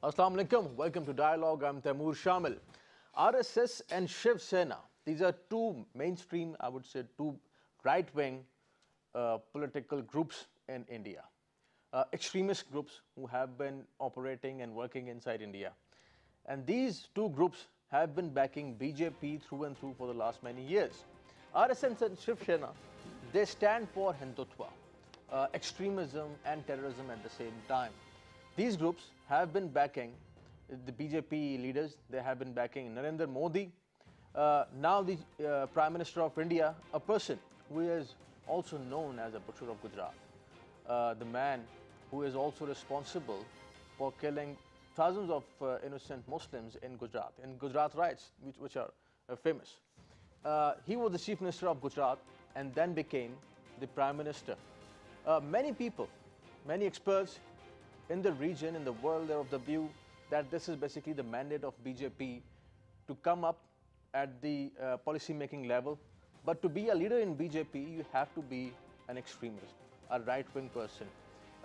Assalamu alaikum. Welcome to Dialogue. I'm Taimur Shamil. RSS and Shiv Sena, these are two mainstream, I would say, two right-wing political groups in India. Extremist groups who have been operating and working inside India. And these two groups have been backing BJP through and through for the last many years. RSS and Shiv Sena, they stand for Hindutva, extremism and terrorism at the same time. These groups have been backing the BJP leaders. They have been backing Narendra Modi, now the Prime Minister of India, a person who is also known as a butcher of Gujarat, the man who is also responsible for killing thousands of innocent Muslims in Gujarat riots, which are famous. He was the Chief Minister of Gujarat and then became the Prime Minister. Many people, many experts in the region, in the world, are of the view that this is basically the mandate of BJP to come up at the policy-making level. But to be a leader in BJP, you have to be an extremist, a right-wing person.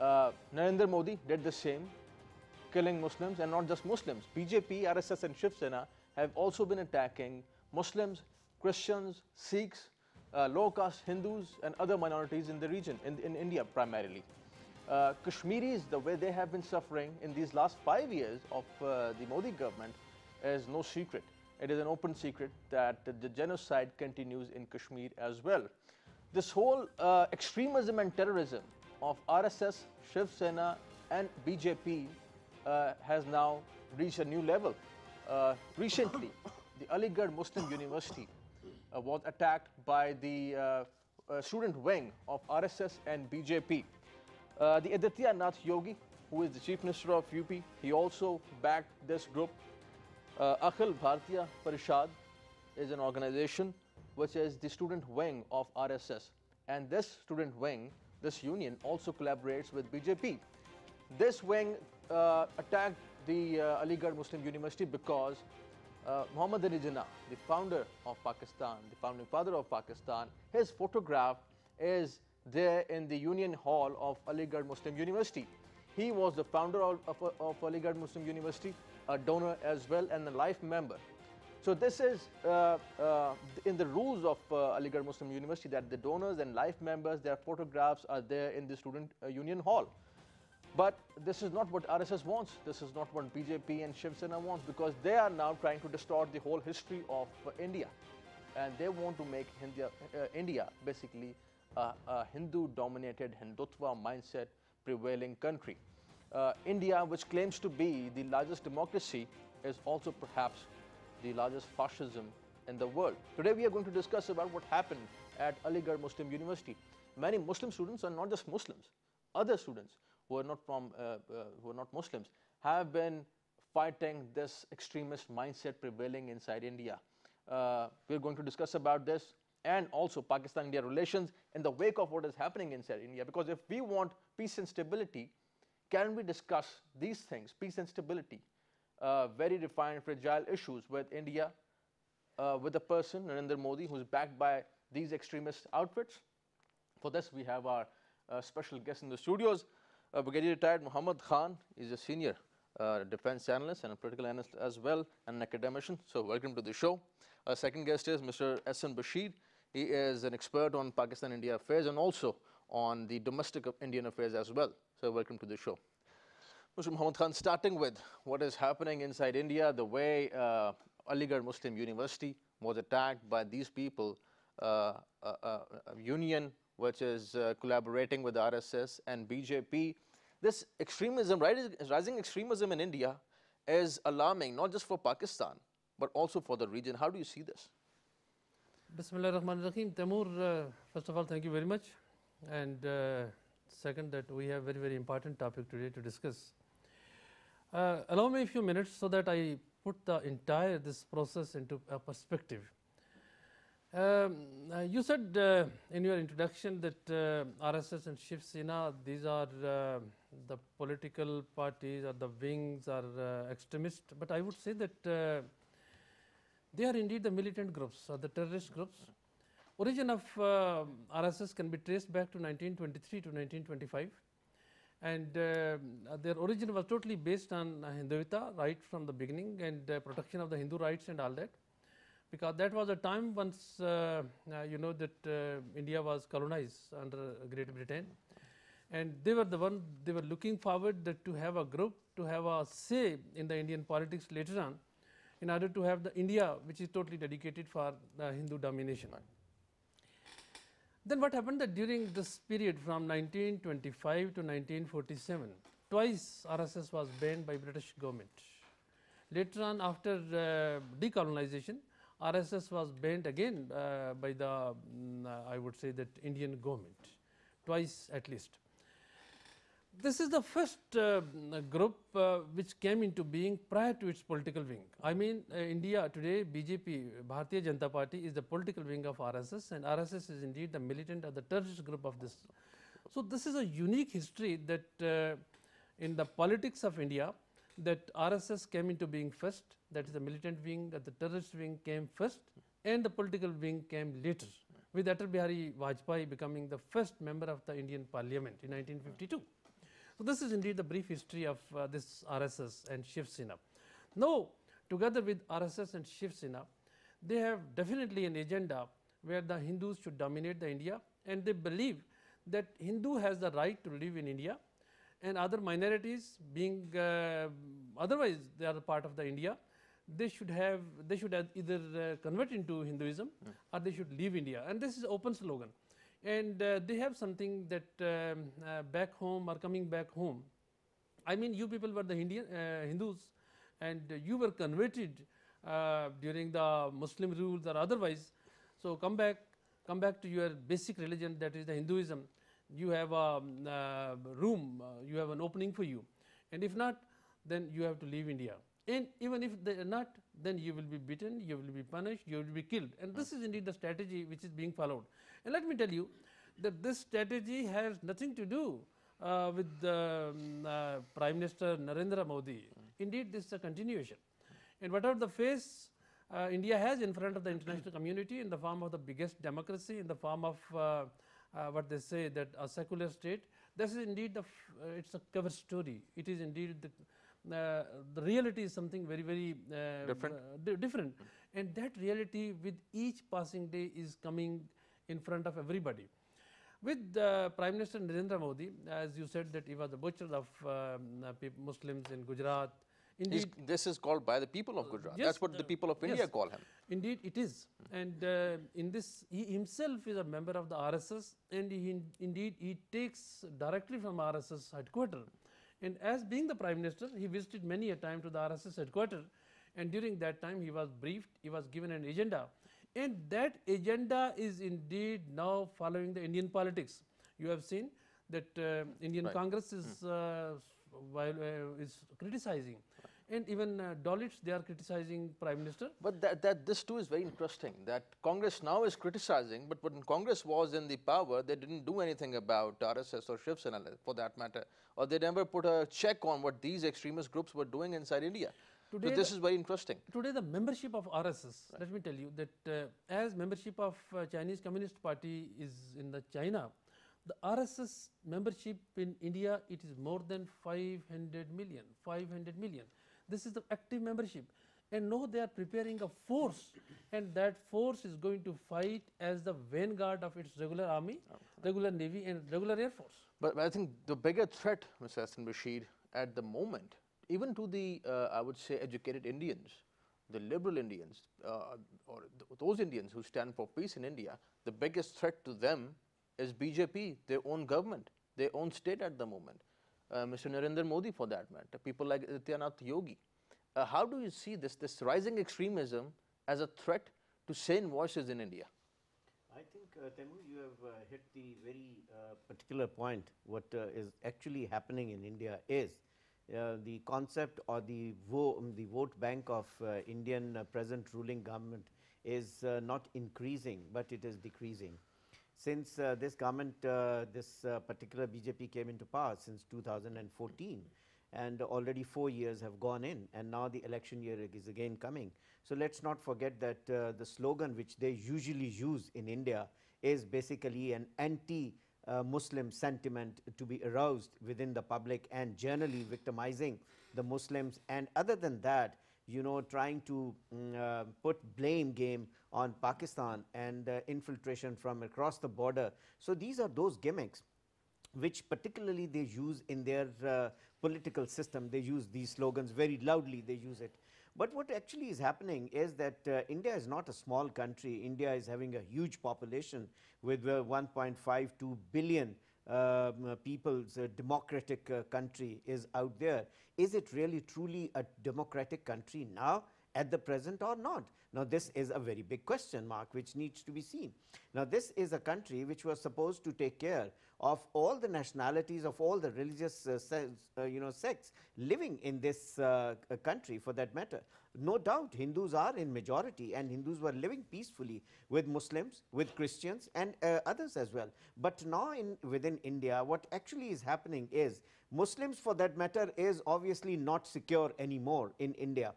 Narendra Modi did the same, killing Muslims, and not just Muslims. BJP, RSS and Shiv Sena have also been attacking Muslims, Christians, Sikhs, low-caste Hindus and other minorities in the region, in India primarily. Kashmiris, the way they have been suffering in these last 5 years of the Modi government is no secret. It is an open secret that the genocide continues in Kashmir as well. This whole extremism and terrorism of RSS, Shiv Sena and BJP has now reached a new level. Recently, the Aligarh Muslim University was attacked by the student wing of RSS and BJP. The Aditya Nath Yogi, who is the Chief Minister of UP, he also backed this group. Akhil Bharatiya Parishad is an organization which is the student wing of RSS. And this student wing, this union, also collaborates with BJP. This wing attacked the Aligarh Muslim University because Muhammad Ali Jinnah, the founder of Pakistan, the founding father of Pakistan, his photograph is there in the Union Hall of Aligarh Muslim University. He was the founder of Aligarh Muslim University, a donor as well, and a life member. So this is in the rules of Aligarh Muslim University that the donors and life members, their photographs are there in the student union hall. But this is not what RSS wants. This is not what BJP and Shiv Sena wants, because they are now trying to distort the whole history of India. And they want to make India basically a Hindu-dominated, Hindutva mindset prevailing country. India, which claims to be the largest democracy, is also perhaps the largest fascism in the world. Today we are going to discuss about what happened at Aligarh Muslim University. Many Muslim students, and not just Muslims, other students who are not from who are not Muslims, have been fighting this extremist mindset prevailing inside India. We are going to discuss about this and also Pakistan-India relations in the wake of what is happening inside India. Because if we want peace and stability, can we discuss these things, peace and stability, very refined, fragile issues with India, with a person, Narendra Modi, who is backed by these extremist outfits? For this, we have our special guest in the studios, Brigadier Retired Muhammad Khan. Is a senior defense analyst and a political analyst as well, and an academician. So welcome to the show. Our second guest is Mr. Ehsan Bashir. He is an expert on Pakistan-India affairs and also on the domestic Indian affairs as well. So welcome to the show. Mr. Muhammad Khan, starting with what is happening inside India, the way Aligarh Muslim University was attacked by these people, a union which is collaborating with RSS and BJP. This extremism, rising extremism in India is alarming, not just for Pakistan, but also for the region. How do you see this? Bismillah ar-Rahman ar-Rahim. Taimur, first of all, thank you very much. And second, that we have very important topic today to discuss. Allow me a few minutes so that I put the entire this process into a perspective. You said in your introduction that RSS and Shiv Sena, these are the political parties or the wings or extremists, but I would say that they are indeed the militant groups or the terrorist groups. Origin of RSS can be traced back to 1923 to 1925. And their origin was totally based on Hinduita right from the beginning, and protection of the Hindu rights and all that, because that was a time once you know that India was colonized under Great Britain, and they were the one, they were looking forward that to have a group, to have a say in the Indian politics later on, in order to have the India which is totally dedicated for Hindu domination. Then what happened that during this period from 1925 to 1947, twice RSS was banned by British government. Later on, after decolonization, RSS was banned again by the, I would say that Indian government, twice at least. This is the first group which came into being prior to its political wing. I mean, India today, BJP, Bharatiya Janata Party, is the political wing of RSS, and RSS is indeed the militant or the terrorist group of this. So this is a unique history that in the politics of India, that RSS came into being first, that is the militant wing, that the terrorist wing came first, and the political wing came later, with Atal Bihari Vajpayee becoming the first member of the Indian Parliament in 1952. So this is indeed the brief history of this RSS and Shiv Sena. Now, together with RSS and Shiv Sena, they have definitely an agenda where the Hindus should dominate the India, and they believe that Hindu has the right to live in India, and other minorities being otherwise they are a part of the India, they should either convert into Hinduism or they should leave India, and this is open slogan. And they have something that back home or coming back home, I mean, you people were the Hindus, and you were converted during the Muslim rules or otherwise. So come back to your basic religion, that is the Hinduism. You have a room, you have an opening for you, and if not, then you have to leave India. And even if they are not, then you will be beaten, you will be punished, you will be killed. And this is indeed the strategy which is being followed. And let me tell you that this strategy has nothing to do with Prime Minister Narendra Modi. Indeed, this is a continuation. And whatever the face India has in front of the international community in the form of the biggest democracy, in the form of what they say that a secular state, this is indeed it's a cover story. It is indeed the reality is something very, very different. And that reality with each passing day is coming in front of everybody. With Prime Minister Narendra Modi, as you said that he was the butcher of Muslims in Gujarat. Indeed, this is called by the people of Gujarat. Yes, that's what the people of India call him. Indeed, it is. And in this, he himself is a member of the RSS, and he takes directly from RSS headquarters. And as being the Prime Minister, he visited many a time to the RSS headquarters, and during that time he was briefed, he was given an agenda. And that agenda is indeed now following the Indian politics. You have seen that Indian Congress is, is criticizing. And even Dalits, they are criticizing Prime Minister. But this too is very interesting, that Congress now is criticizing, but when Congress was in the power, they didn't do anything about RSS or Shiv Sena for that matter, or they never put a check on what these extremist groups were doing inside India. Today, so this is very interesting. Today the membership of RSS, let me tell you that as membership of Chinese Communist Party is in the China, the RSS membership in India, it is more than 500 million. This is the active membership, and now they are preparing a force, and that force is going to fight as the vanguard of its regular army, regular navy, and regular air force. But I think the bigger threat, Mr. Hassan Rashid, at the moment, even to the, I would say, educated Indians, the liberal Indians, or those Indians who stand for peace in India, the biggest threat to them is BJP, their own government, their own state at the moment. Mr. Narendra Modi for that matter, people like Nityanand Yogi. How do you see this rising extremism as a threat to sane voices in India? I think, Taimur, you have hit the very particular point. What is actually happening in India is the concept or the vote bank of Indian present ruling government is not increasing, but it is decreasing. Since this government, this particular BJP came into power since 2014, and already 4 years have gone in, and now the election year is again coming. So let's not forget that the slogan which they usually use in India is basically an anti Muslim sentiment to be aroused within the public and generally victimizing the Muslims, and other than that, you know, trying to put blame game on Pakistan and infiltration from across the border. So these are those gimmicks which particularly they use in their political system. They use these slogans very loudly, they use it. But what actually is happening is that India is not a small country. India is having a huge population with 1.52 billion people's democratic country is out there. Is it really truly a democratic country now at the present or not? Now this is a very big question mark which needs to be seen. Now this is a country which was supposed to take care of all the nationalities, of all the religious sects living in this country for that matter. No doubt Hindus are in majority and Hindus were living peacefully with Muslims, with Christians and others as well. But now within India, what actually is happening is Muslims for that matter is obviously not secure anymore in India.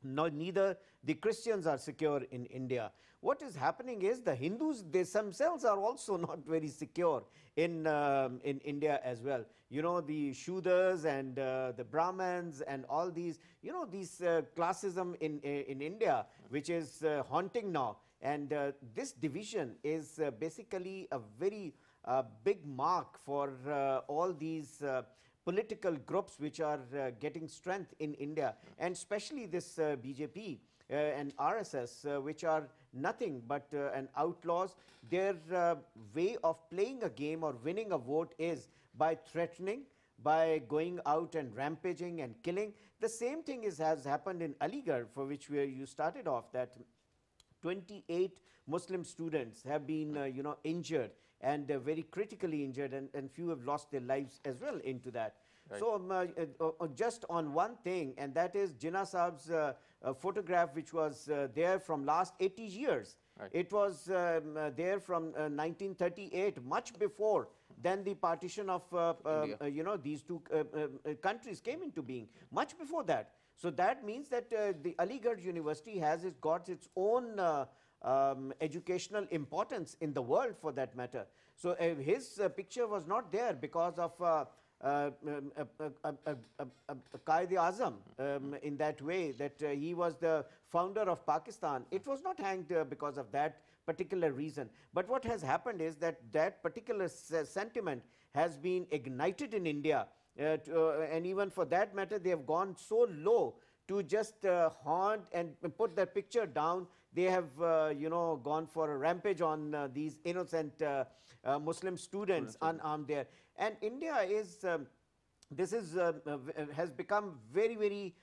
No, neither the Christians are secure in India. What is happening is the Hindus, they themselves are also not very secure in India as well. You know, the Shudras and the Brahmins and all these, you know, these classism in India, which is haunting now. And this division is basically a very big mark for all these political groups which are getting strength in India, and especially this BJP and RSS, which are nothing but an outlaws. Their way of playing a game or winning a vote is by threatening, by going out and rampaging and killing. The same thing has happened in Aligarh, for which you started off, that 28 Muslim students have been injured and very critically injured, and few have lost their lives as well into that. Right. So just on one thing, and that is Jinnah Saab's photograph, which was there from last 80 years. Right. It was there from 1938, much before then the partition of these two countries came into being, much before that. So that means that the Aligarh University has got its own educational importance in the world for that matter. So his picture was not there because of Qaid-e-Azam in that way, that he was the founder of Pakistan. It was not hanged because of that particular reason. But what has happened is that that particular sentiment has been ignited in India, and even for that matter they have gone so low to just haunt and put that picture down. They have gone for a rampage on these innocent Muslim students unarmed there. And India is has become very, very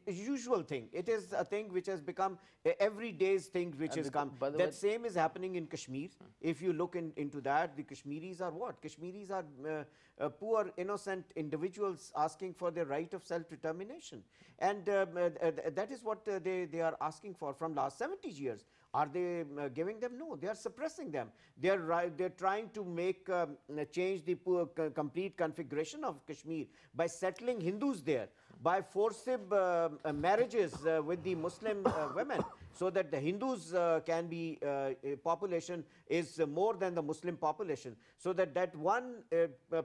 usual thing. It is a thing which has become everyday's thing which has come. That same is happening in Kashmir. If you look into that, the Kashmiris are what? Kashmiris are poor, innocent individuals asking for their right of self-determination. And that is what they are asking for from last 70 years. Are they giving them? No, they are suppressing them. They're trying to make change the complete configuration of Kashmir by settling Hindus there, by forcible marriages with the Muslim women, so that the Hindus can be population is more than the Muslim population. So that one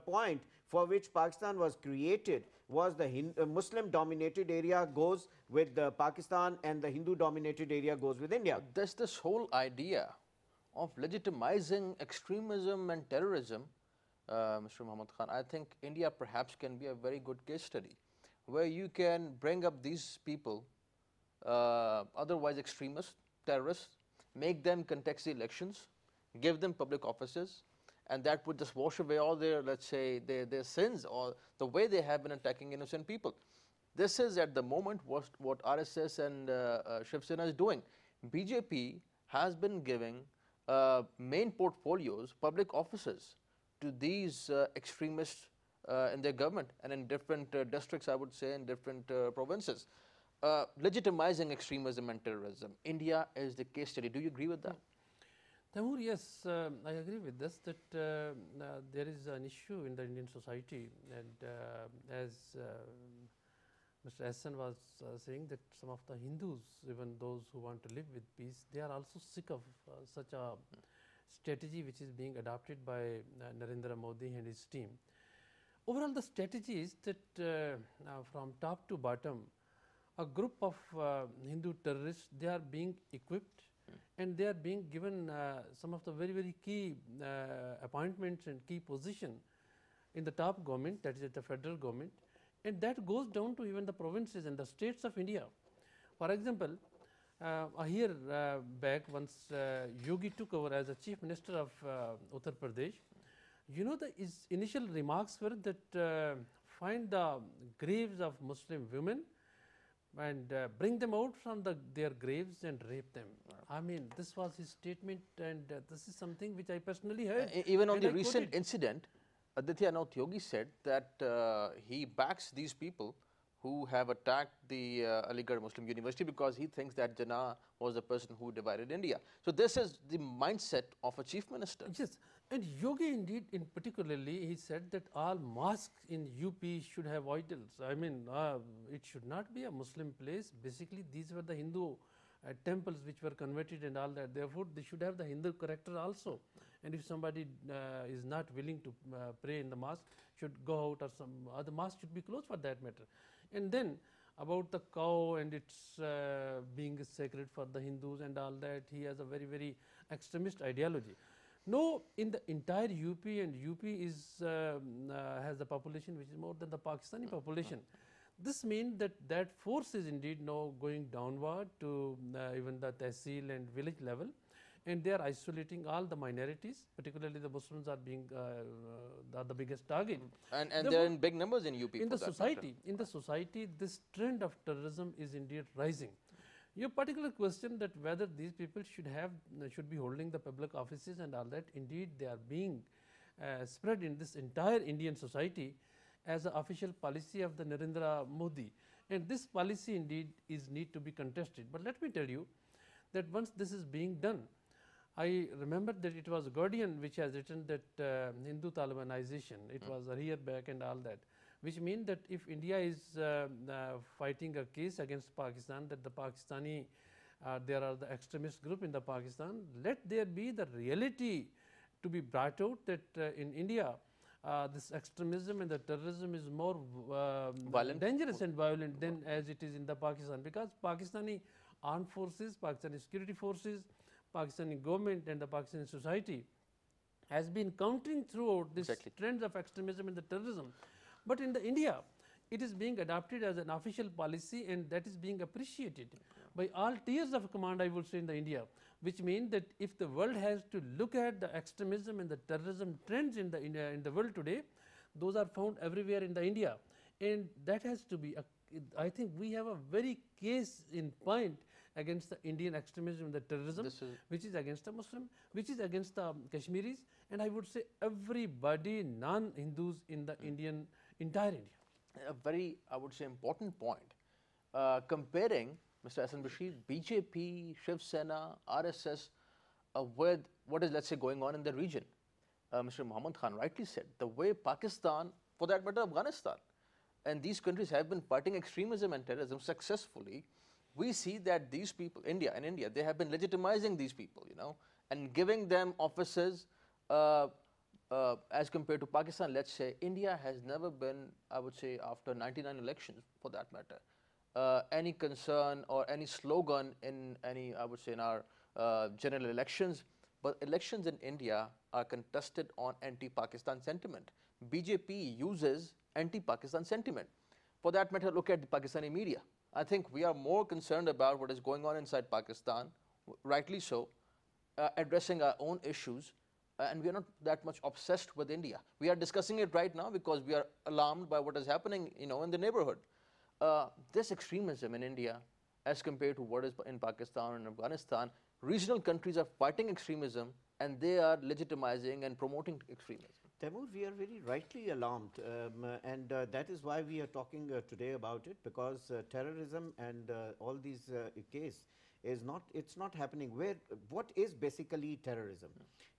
point for which Pakistan was created was the Muslim-dominated area goes with Pakistan, and the Hindu-dominated area goes with India. There's this whole idea of legitimizing extremism and terrorism, Mr. Muhammad Khan. I think India perhaps can be a very good case study, where you can bring up these people, otherwise extremists, terrorists, make them contest the elections, give them public offices, and that would just wash away all their, let's say, their sins or the way they have been attacking innocent people. This is at the moment what RSS and Shiv Sena is doing. BJP has been giving main portfolios, public offices to these extremists in their government and in different districts, I would say, in different provinces. Legitimizing extremism and terrorism. India is the case study. Do you agree with that? Taimur, yes, I agree with this, that there is an issue in the Indian society, and as Mr. Hassan was saying, that some of the Hindus, even those who want to live with peace, they are also sick of such a strategy which is being adopted by Narendra Modi and his team. Overall, the strategy is that from top to bottom, a group of Hindu terrorists, they are being equipped and they are being given some of the very, very key appointments and key position in the top government, that is at the federal government, and that goes down to even the provinces and the states of India. For example, a year back, once Yogi took over as the Chief Minister of Uttar Pradesh, you know, the initial remarks were that find the graves of Muslim women and bring them out from their graves and rape them. I mean, this was his statement, and this is something which I personally heard. Even on the recent incident, Adityanath Yogi said that he backs these people who have attacked the Aligarh Muslim University because he thinks that Jinnah was the person who divided India. So this is the mindset of a chief minister. Yes, and Yogi indeed, in particularly, he said that all mosques in UP should have idols. I mean, it should not be a Muslim place. Basically, these were the Hindu temples which were converted and all that. Therefore, they should have the Hindu character also. And if somebody is not willing to pray in the mosque, should go out, or some other mosque should be closed for that matter. And then about the cow and its being sacred for the Hindus and all that, he has a very, very extremist ideology. No, in the entire UP, and UP is has a population which is more than the Pakistani population. This means that that force is indeed now going downward to even the tehsil and village level, and they are isolating all the minorities, particularly the Muslims are being the biggest target. And they are in big numbers in UP. In the society, this trend of terrorism is indeed rising. Your particular question that whether these people should be holding the public offices and all that, indeed they are being spread in this entire Indian society as an official policy of the Narendra Modi, and this policy indeed is need to be contested. But let me tell you that once this is being done, I remember that it was Guardian which has written that Hindu Talibanization, it was a year back and all that, which means that if India is fighting a case against Pakistan, that the Pakistani, there are the extremist group in the Pakistan, let there be the reality to be brought out that in India, this extremism and the terrorism is more dangerous and violent than as it is in the Pakistan, because Pakistani armed forces, Pakistani security forces, Pakistani government and the Pakistani society has been countering throughout this trends of extremism and the terrorism. But in the India, it is being adopted as an official policy, and that is being appreciated by all tiers of command, I would say, in the India, which means that if the world has to look at the extremism and the terrorism trends in the world today, those are found everywhere in the India, and that has to be I think we have a very case in point against the Indian extremism and the terrorism, which is against the Muslim, which is against the Kashmiris, and I would say everybody, non-Hindus in the entire India. A very, I would say, important point. Comparing, Mr. Ahsan Bashir, BJP, Shiv Sena, RSS with what is, let's say, going on in the region. Mr. Muhammad Khan rightly said, the way Pakistan, for that matter Afghanistan, and these countries have been fighting extremism and terrorism successfully, we see that these people, India, they have been legitimizing these people, you know, and giving them offices as compared to Pakistan. Let's say India has never been, I would say, after 99 elections for that matter, any concern or any slogan in any, I would say, in our general elections. But elections in India are contested on anti-Pakistan sentiment. BJP uses anti-Pakistan sentiment. For that matter, look at the Pakistani media. I think we are more concerned about what is going on inside Pakistan, rightly so, addressing our own issues, and we are not that much obsessed with India. We are discussing it right now because we are alarmed by what is happening, you know, in the neighborhood. This extremism in India, as compared to what is in Pakistan and Afghanistan, regional countries are fighting extremism and they are legitimizing and promoting extremism. Taimur, we are very rightly alarmed, and that is why we are talking today about it, because terrorism and all these cases is not, it's not happening. What is basically terrorism?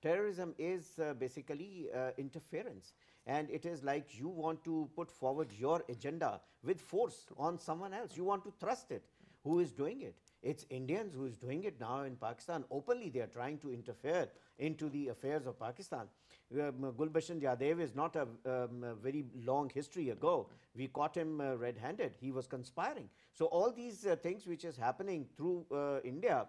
Terrorism is basically interference, and it is like you want to put forward your agenda with force on someone else. You want to thrust it. Who is doing it? It's Indians who is doing it now in Pakistan. Openly they are trying to interfere into the affairs of Pakistan. Gulbashan Yadav is not a very long history ago. We caught him red-handed. He was conspiring. So all these things which is happening through India,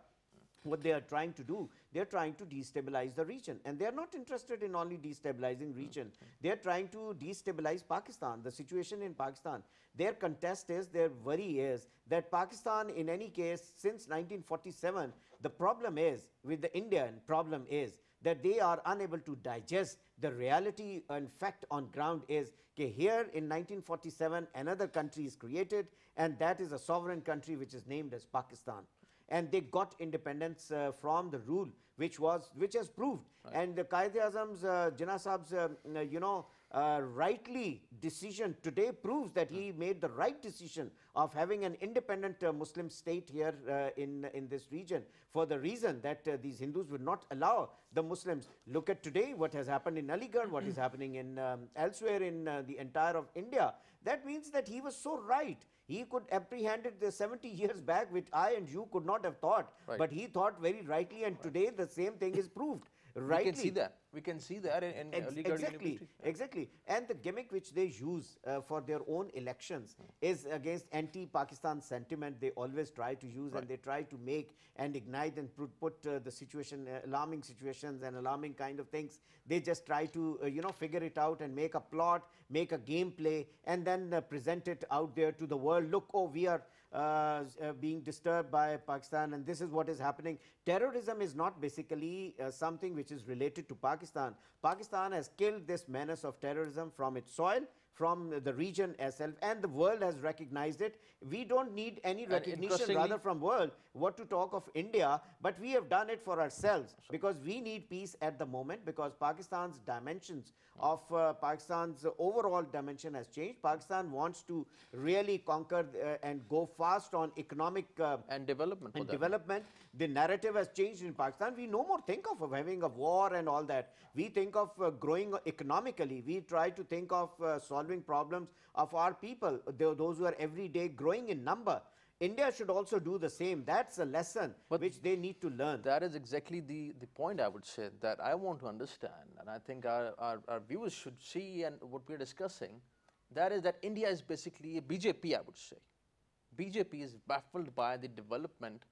what they are trying to do, they are trying to destabilize the region. And they are not interested in only destabilizing region. They are trying to destabilize Pakistan, the situation in Pakistan. Their contest is, their worry is that Pakistan, in any case, since 1947, the problem is, with the Indian problem is, that they are unable to digest the reality and fact on ground is, okay, here in 1947, another country is created, and that is a sovereign country which is named as Pakistan. And they got independence from the rule, which has proved. Right. And the Quaid-e-Azam's, Jinnah Saab's, rightly decision today proves that he made the right decision of having an independent Muslim state here in this region, for the reason that these Hindus would not allow the Muslims. Look at today what has happened in Aligarh, what is happening in elsewhere in the entire of India. That means that he was so right. He could apprehend it the 70 years back, which I and you could not have thought. Right. But he thought very rightly, and today the same thing is proved. Rightly. We can see that. We can see that in Aligarh University. Exactly. And the gimmick which they use for their own elections is against anti-Pakistan sentiment they always try to use, and they try to make and ignite and put the situation, alarming situations and alarming kind of things. They just try to, figure it out and make a plot, make a gameplay, and then present it out there to the world. Look, oh, we are being disturbed by Pakistan, and this is what is happening. Terrorism is not basically something which is related to Pakistan. Pakistan has killed this menace of terrorism from its soil, from the region itself, and the world has recognized it. We don't need any recognition rather from world, what to talk of India, but we have done it for ourselves, because we need peace at the moment, because Pakistan's dimensions of Pakistan's overall dimension has changed. Pakistan wants to really conquer and go fast on economic and development. The narrative has changed in Pakistan. We no more think of having a war and all that. We think of growing economically. We try to think of solving problems of our people, those who are every day growing in number. India should also do the same. That's a lesson which they need to learn. That is exactly the point, I would say, that I want to understand, and I think our viewers should see, and what we're discussing, that is that India is basically a BJP, I would say. BJP is baffled by the development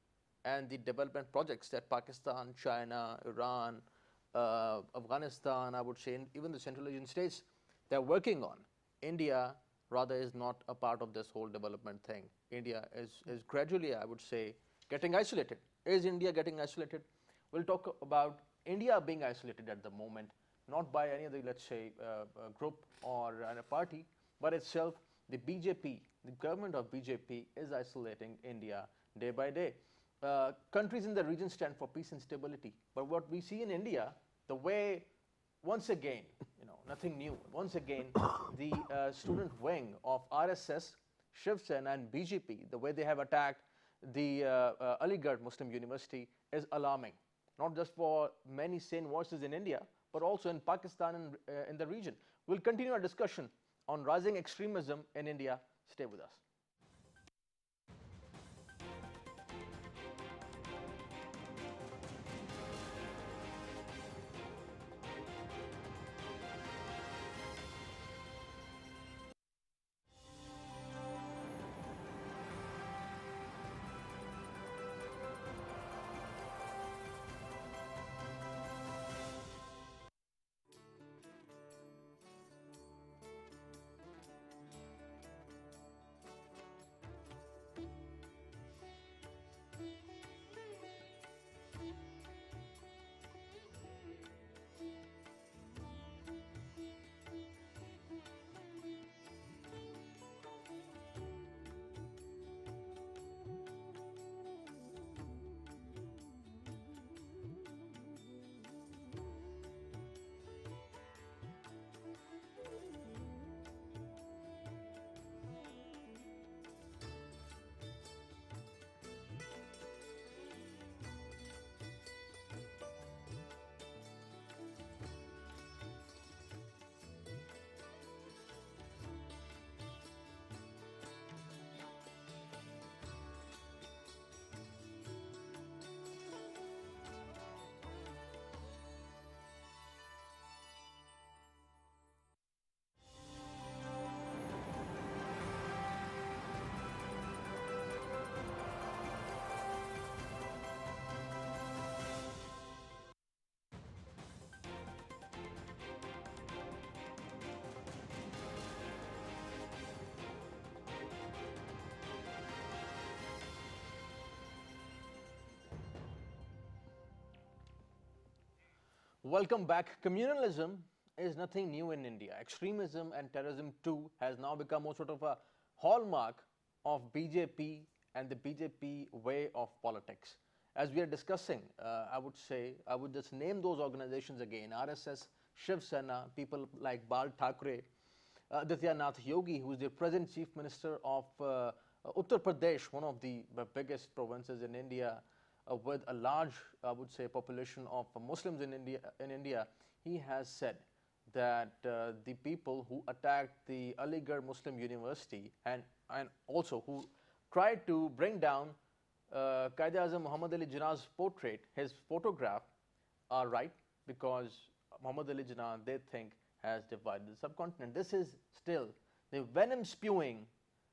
and the development projects that Pakistan, China, Iran, Afghanistan, I would say, and even the Central Asian states, they're working on. India rather is not a part of this whole development thing. India is gradually, I would say, getting isolated. Is India getting isolated? We'll talk about India being isolated at the moment, not by any other, let's say, group or a party, but itself, the BJP, the government of BJP is isolating India day by day. Countries in the region stand for peace and stability, but what we see in India, the way, once again, nothing new, once again, the student wing of RSS, Shiv Sena and BJP, the way they have attacked the Aligarh Muslim University is alarming, not just for many sane voices in India, but also in Pakistan and in the region. We'll continue our discussion on rising extremism in India. Stay with us. Welcome back. Communalism is nothing new in India. Extremism and terrorism too has now become more sort of a hallmark of BJP and the BJP way of politics. As we are discussing, I would just name those organizations again: RSS, Shiv Sena, people like Bal Thackeray, Aditya Nath Yogi, who is the present Chief Minister of Uttar Pradesh, one of the biggest provinces in India, with a large, I would say, population of Muslims in India. He has said that the people who attacked the Aligarh Muslim University and also who tried to bring down Quaid-e-Azam Muhammad Ali Jinnah's portrait, his photograph, are right, because Muhammad Ali Jinnah, they think, has divided the subcontinent. This is still the venom spewing,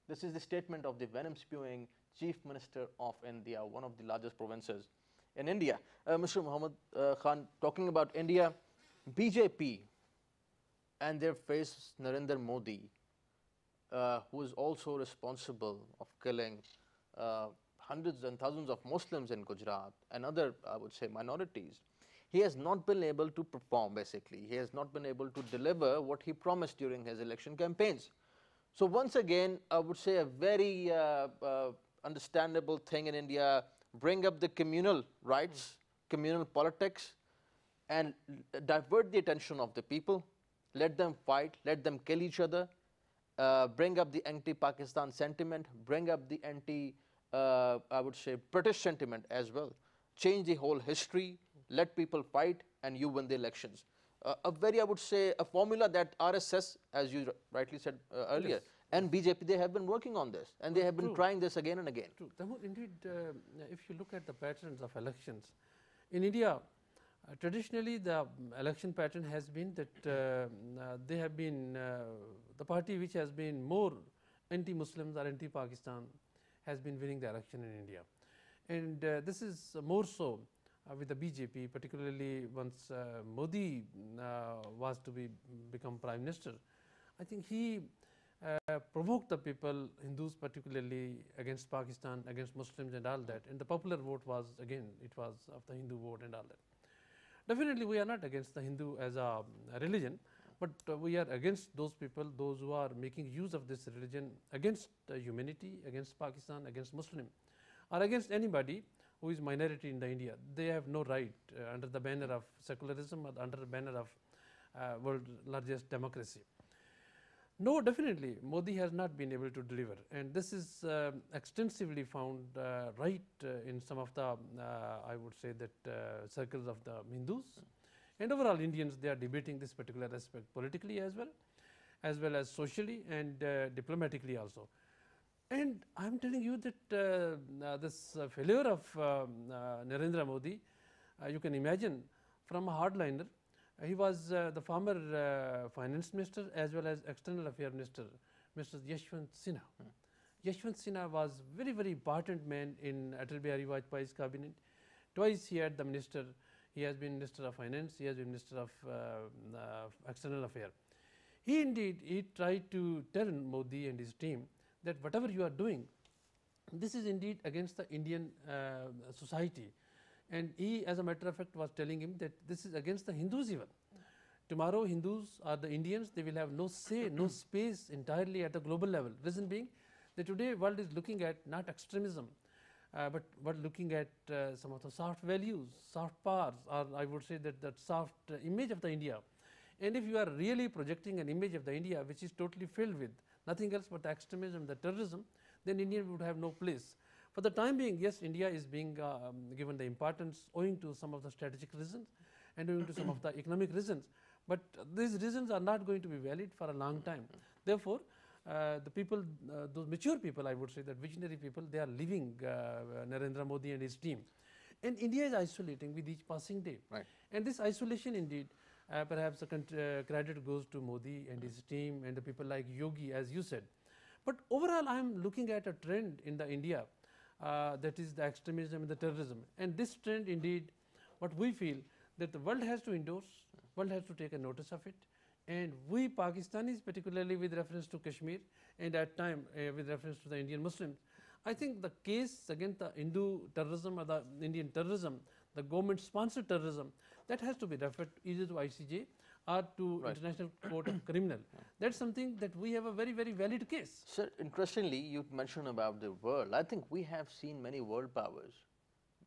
this is the statement of the venom spewing Chief Minister of India, one of the largest provinces in India. Mr. Muhammad Khan, talking about India, BJP and their face Narendra Modi, who is also responsible of killing hundreds and thousands of Muslims in Gujarat and other, I would say, minorities. He has not been able to perform, basically. He has not been able to deliver what he promised during his election campaigns. So once again, I would say a very understandable thing in India: bring up the communal rights, communal politics, and divert the attention of the people, let them fight, let them kill each other, bring up the anti-Pakistan sentiment, bring up the I would say, British sentiment as well, change the whole history, let people fight, and you win the elections. A very, I would say, a formula that RSS, as you rightly said earlier, yes, and BJP, they have been working on this, and they have been trying this again and again. True. Indeed, if you look at the patterns of elections, in India, traditionally the election pattern has been that they have been, the party which has been more anti-Muslims or anti-Pakistan has been winning the election in India. And this is more so with the BJP, particularly once Modi was to become Prime Minister. I think he provoked the people, Hindus particularly, against Pakistan, against Muslims and all that. And the popular vote was, again, it was of the Hindu vote and all that. Definitely we are not against the Hindu as a religion, but we are against those people, those who are making use of this religion against humanity, against Pakistan, against Muslim, or against anybody who is minority in the India. They have no right under the banner of secularism or under the banner of world's largest democracy. No, definitely, Modi has not been able to deliver, and this is extensively found right in some of the, I would say that circles of the Hindus, and overall Indians, they are debating this particular aspect politically as well as socially and diplomatically also. And I am telling you that this failure of Narendra Modi, you can imagine from a hardliner. He was the former finance minister as well as external affairs minister, Mr. Yashwant Sinha. Yashwant Sinha was very, very important man in Atal Bihari Vajpayee's cabinet. Twice he had the minister. He has been Minister of Finance. He has been Minister of External Affairs. He tried to tell Modi and his team that whatever you are doing, this is indeed against the Indian society. And he, as a matter of fact, was telling him that this is against the Hindus even. Tomorrow, Hindus or the Indians, they will have no say, no space entirely at the global level. Reason being that today world is looking at not extremism, but looking at some of the soft values, soft powers, or I would say that soft image of the India. And if you are really projecting an image of the India which is totally filled with nothing else but the extremism, the terrorism, then India would have no place. For the time being, yes, India is being given the importance owing to some of the strategic reasons and owing to some of the economic reasons. But these reasons are not going to be valid for a long time. Therefore, the people, those mature people, I would say, that visionary people, they are leaving Narendra Modi and his team. And India is isolating with each passing day. Right. And this isolation indeed, perhaps the credit goes to Modi and his team and the people like Yogi, as you said. But overall, I am looking at a trend in the India that is the extremism and the terrorism. And this trend indeed, what we feel that the world has to endorse, world has to take a notice of it. And we Pakistanis, particularly with reference to Kashmir and at time with reference to the Indian Muslims, I think the case against the Hindu terrorism or the Indian terrorism, the government sponsored terrorism, that has to be referred either to ICJ or to International Court of Criminal. That's something that we have a very, very valid case. Sir, interestingly, you mentioned about the world. I think we have seen many world powers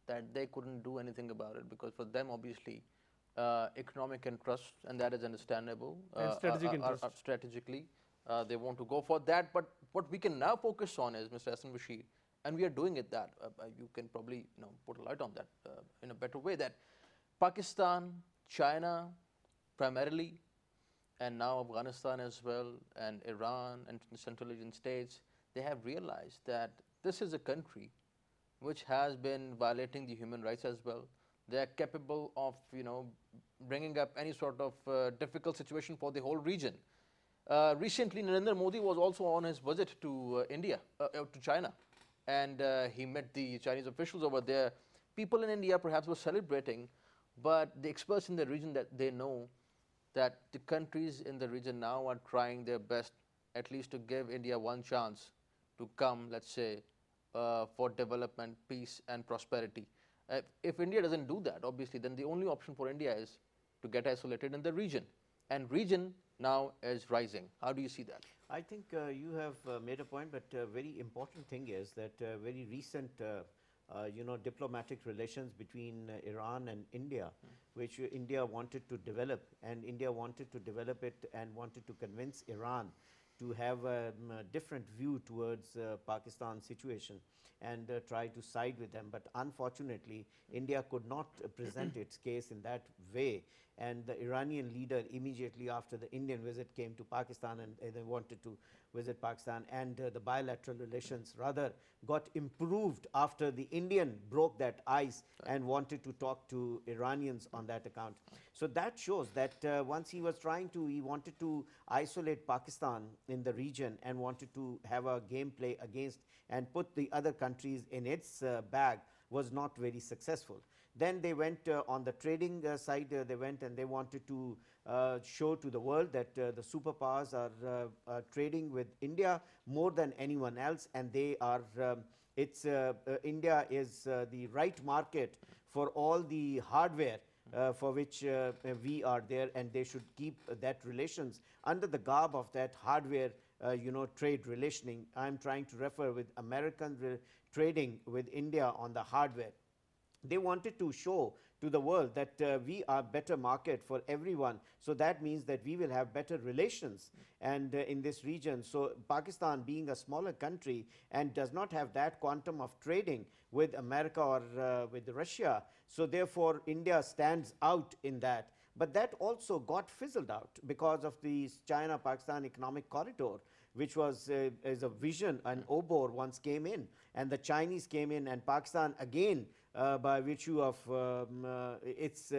that they couldn't do anything about it because for them, obviously, economic interests, and that is understandable. And strategic interests. Strategically, they want to go for that. But what we can now focus on is, Mr. Hassan Bashir, and we are doing it that, you can probably put a light on that in a better way, that Pakistan, China primarily, and now Afghanistan as well, and Iran and Central Asian states, they have realized that this is a country which has been violating the human rights as well. They are capable of, bringing up any sort of difficult situation for the whole region. Recently, Narendra Modi was also on his visit to to China, and he met the Chinese officials over there. People in India perhaps were celebrating, but the experts in the region, that they know that the countries in the region now are trying their best at least to give India one chance to come, let's say, for development, peace and prosperity. If India doesn't do that, obviously, then the only option for India is to get isolated in the region. And region now is rising. How do you see that? I think you have made a point, but a very important thing is that very recent diplomatic relations between Iran and India, which India wanted to develop, and India wanted to develop it and wanted to convince Iran to have a different view towards Pakistan's situation and try to side with them. But unfortunately, India could not present its case in that way. And the Iranian leader immediately after the Indian visit came to Pakistan, and they wanted to visit Pakistan, and the bilateral relations rather got improved after the Indian broke that ice and wanted to talk to Iranians on that account. So that shows that once he wanted to isolate Pakistan in the region and wanted to have a gameplay against and put the other countries in its bag, was not very successful. Then they went on the trading side, they went and they wanted to show to the world that the superpowers are trading with India more than anyone else, and they are, India is the right market for all the hardware for which we are there, and they should keep that relations under the garb of that hardware trade relationing. I'm trying to refer with American trading with India on the hardware. They wanted to show to the world that we are better market for everyone. So that means that we will have better relations and in this region. So Pakistan, being a smaller country and does not have that quantum of trading with America or with Russia, so therefore India stands out in that. But that also got fizzled out because of the China-Pakistan economic corridor, which was as a vision, an OBOR once came in, and the Chinese came in, and Pakistan again, by virtue of its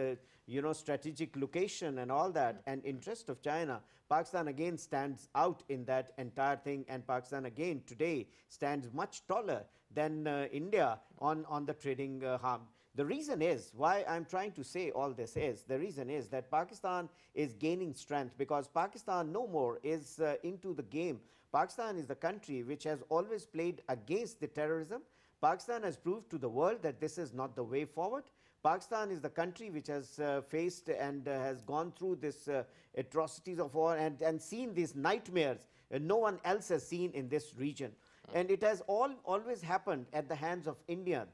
strategic location and all that, and interest of China, Pakistan again stands out in that entire thing, and Pakistan again today stands much taller than India on the trading arm. The reason is, why I'm trying to say all this is, the reason is that Pakistan is gaining strength because Pakistan no more is into the game. Pakistan is the country which has always played against the terrorism. Pakistan has proved to the world that this is not the way forward. Pakistan is the country which has faced and has gone through this atrocities of war and seen these nightmares no one else has seen in this region. And it has always happened at the hands of India.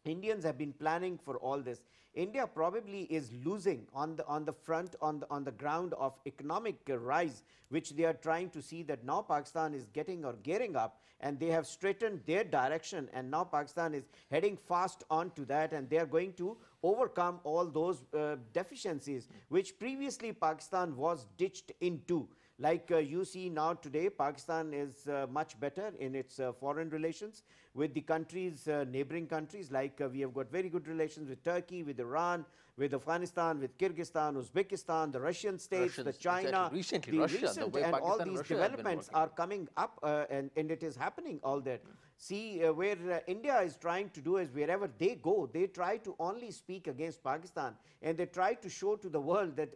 Indians have been planning for all this. India probably is losing on the front, on the ground of economic rise, which they are trying to see that now Pakistan is getting or gearing up, and they have straightened their direction, and now Pakistan is heading fast on to that, and they are going to overcome all those deficiencies which previously Pakistan was ditched into. Like you see now today, Pakistan is much better in its foreign relations with the countries, neighboring countries, like we have got very good relations with Turkey, with Iran, with Afghanistan, with Kyrgyzstan, Uzbekistan, the Russian states, the China, recently Russia, and all these developments are coming up and it is happening all that. See, where India is trying to do is wherever they go, they try to only speak against Pakistan, and they try to show to the world that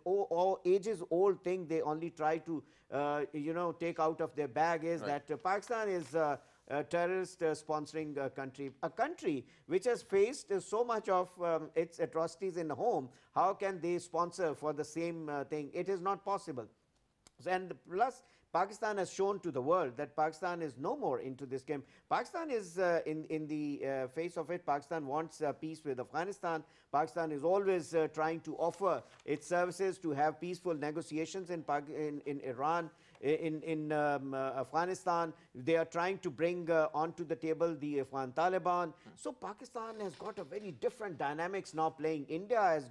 ages old thing they only try to take out of their bag is that Pakistan is terrorist sponsoring country. A country which has faced so much of its atrocities in the home, how can they sponsor for the same thing? It is not possible. And plus, Pakistan has shown to the world that Pakistan is no more into this game. Pakistan is in the face of it. Pakistan wants peace with Afghanistan. Pakistan is always trying to offer its services to have peaceful negotiations in Iran, in Afghanistan. They are trying to bring onto the table the Afghan Taliban. So Pakistan has got a very different dynamics now playing. India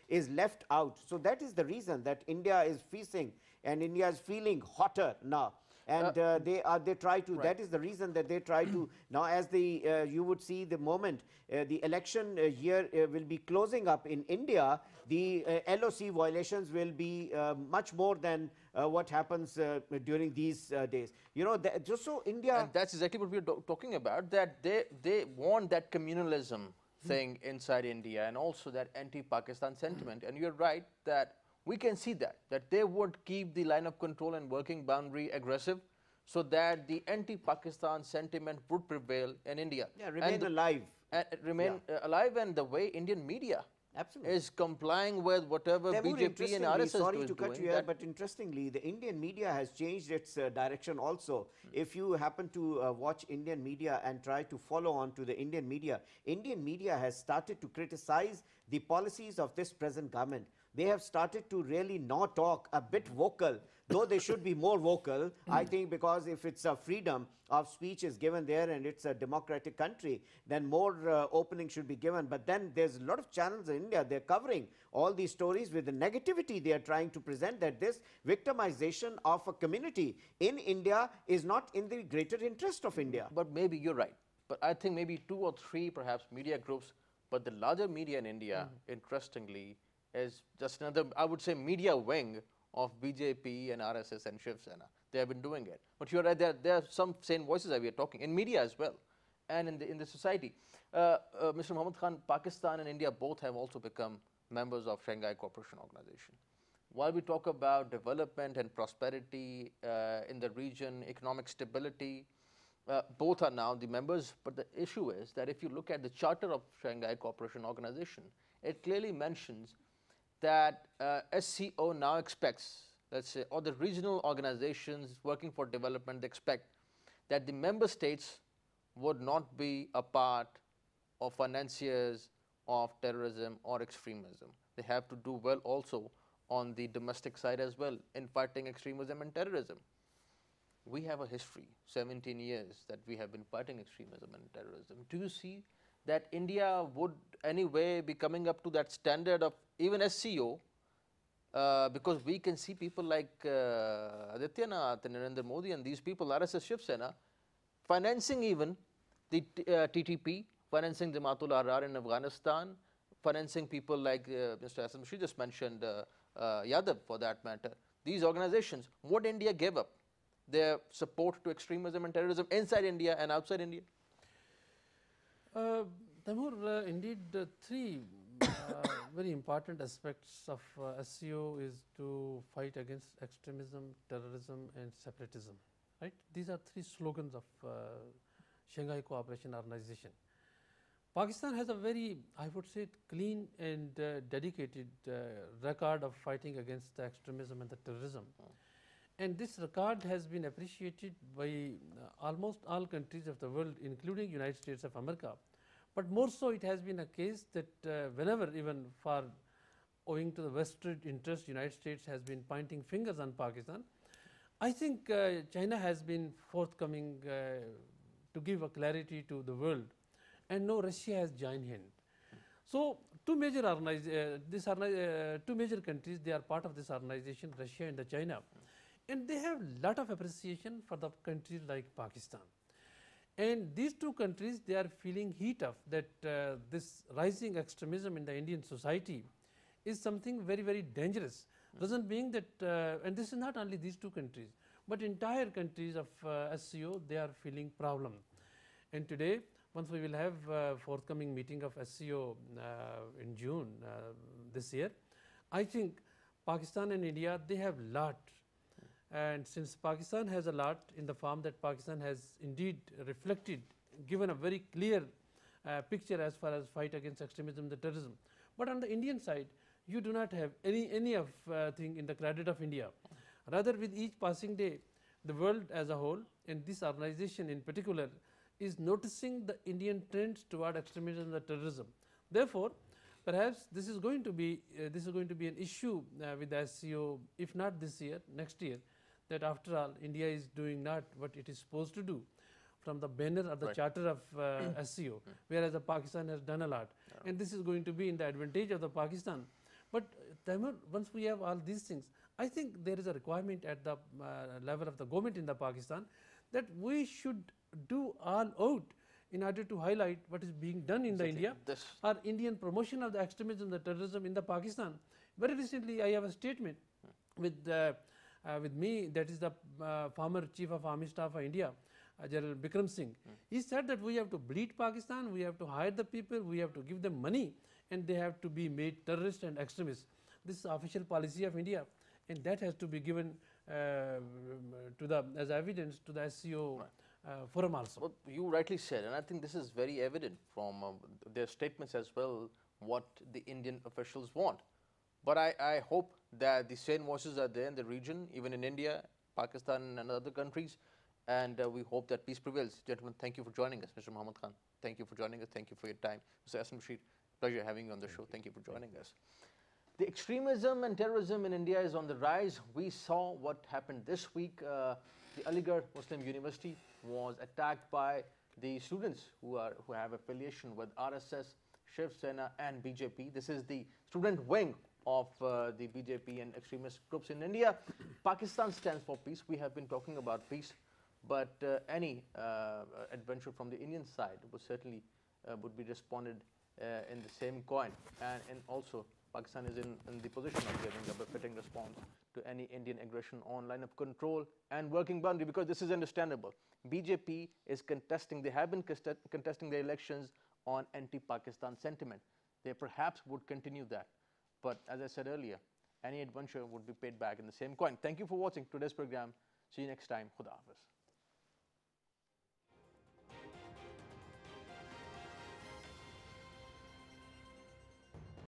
is left out. So that is the reason that India is facing, and India is feeling hotter now, and they try to. Right. That is the reason that they try to now, as the you would see the moment the election year will be closing up in India, the LOC violations will be much more than what happens during these days. You know, just so India. And that's exactly what we are talking about. That they want that communalism thing inside India, and also that anti-Pakistan sentiment. And you're right that. We can see that they would keep the line of control and working boundary aggressive, so that the anti-Pakistan sentiment would prevail in India. Yeah, remain alive. Remain alive, and the way Indian media absolutely is complying with whatever BJP and RSS sorry to cut you here, but interestingly, the Indian media has changed its direction also. If you happen to watch Indian media and try to follow on to the Indian media has started to criticize the policies of this present government. They have started to really not talk, a bit vocal, though they should be more vocal, I think, because if it's a freedom of speech is given there and it's a democratic country, then more opening should be given. But then there's a lot of channels in India, they're covering all these stories with the negativity they are trying to present, that this victimization of a community in India is not in the greater interest of India. But maybe you're right. But I think maybe 2 or 3 perhaps media groups, but the larger media in India, interestingly, is just another, I would say, media wing of BJP and RSS and Shiv Sena. They have been doing it. But you're right, there are some sane voices that we are talking, in media as well, and in the society. Mr. Muhammad Khan, Pakistan and India both have also become members of Shanghai Cooperation Organization. While we talk about development and prosperity in the region, economic stability, both are now the members, but the issue is that if you look at the charter of Shanghai Cooperation Organization, it clearly mentions that SCO now expects, let's say, or the regional organizations working for development, they expect that the member states would not be a part of financiers of terrorism or extremism. They have to do well also on the domestic side as well in fighting extremism and terrorism. We have a history, 17 years, that we have been fighting extremism and terrorism. Do you see that India would anyway be coming up to that standard of even SCO, because we can see people like Adityanath and Narendra Modi and these people, RSS Shiv Sena, financing even the TTP, financing Jamaatul Ahrar in Afghanistan, financing people like Mr. Hassan Bashir just mentioned, Yadav for that matter. These organizations, what India gave up? Their support to extremism and terrorism inside India and outside India? Taimur, indeed, 3 very important aspects of SCO is to fight against extremism, terrorism and separatism. Right? These are 3 slogans of Shanghai Cooperation Organization. Pakistan has a very, I would say, clean and dedicated record of fighting against the extremism and the terrorism. And this record has been appreciated by almost all countries of the world, including United States of America. But more so, it has been a case that whenever, even for owing to the vested interest, United States has been pointing fingers on Pakistan. I think China has been forthcoming to give a clarity to the world, and now Russia has joined hand. So 2 major two major countries, they are part of this organization, Russia and China, and they have lot of appreciation for the countries like Pakistan. And these 2 countries, they are feeling heat of that this rising extremism in the Indian society is something very, very dangerous. Reason being that, and this is not only these 2 countries, but entire countries of SCO, they are feeling problem. And today, once we will have forthcoming meeting of SCO in June this year, I think Pakistan and India, they have lot And since Pakistan has a lot in the form that Pakistan has indeed reflected, given a very clear picture as far as fight against extremism and terrorism. But on the Indian side, you do not have any of thing in the credit of India. Rather, with each passing day, the world as a whole, and this organization in particular, is noticing the Indian trends toward extremism and terrorism. Therefore, perhaps this is going to be an issue with the SCO, if not this year, next year, that after all India is doing not what it is supposed to do from the banner or the charter of SCO, whereas Pakistan has done a lot, and this is going to be in the advantage of the Pakistan. But Taimur, once we have all these things, I think there is a requirement at the level of the government in the Pakistan that we should do all out in order to highlight what is being done in the India or Indian promotion of the extremism, the terrorism in the Pakistan. Very recently, I have a statement with me, that is the former Chief of Army Staff of India, General Bikram Singh. He said that we have to bleed Pakistan, we have to hire the people, we have to give them money, and they have to be made terrorists and extremists. This is official policy of India, and that has to be given as evidence to the SCO forum also. Well, you rightly said, and I think this is very evident from their statements as well, what the Indian officials want. But I hope that the same voices are there in the region, even in India, Pakistan and other countries, and we hope that peace prevails. Gentlemen, thank you for joining us. Mr. Muhammad Khan, thank you for joining us. Thank you for your time. Mr. Ahsan Rashid, pleasure having you on the show. Thank you for joining us. The extremism and terrorism in India is on the rise. We saw what happened this week. The Aligarh Muslim University was attacked by the students who have affiliation with RSS, Shiv Sena and BJP. This is the student wing of the BJP and extremist groups in India. Pakistan stands for peace. We have been talking about peace, but any adventure from the Indian side would certainly would be responded in the same coin, and also Pakistan is in the position of giving a befitting response to any Indian aggression on line of control and working boundary, because this is understandable. BJP is contesting, they have been contesting the elections on anti-Pakistan sentiment. They perhaps would continue that. But as I said earlier, any adventure would be paid back in the same coin. Thank you for watching today's program. See you next time. Khuda Hafiz.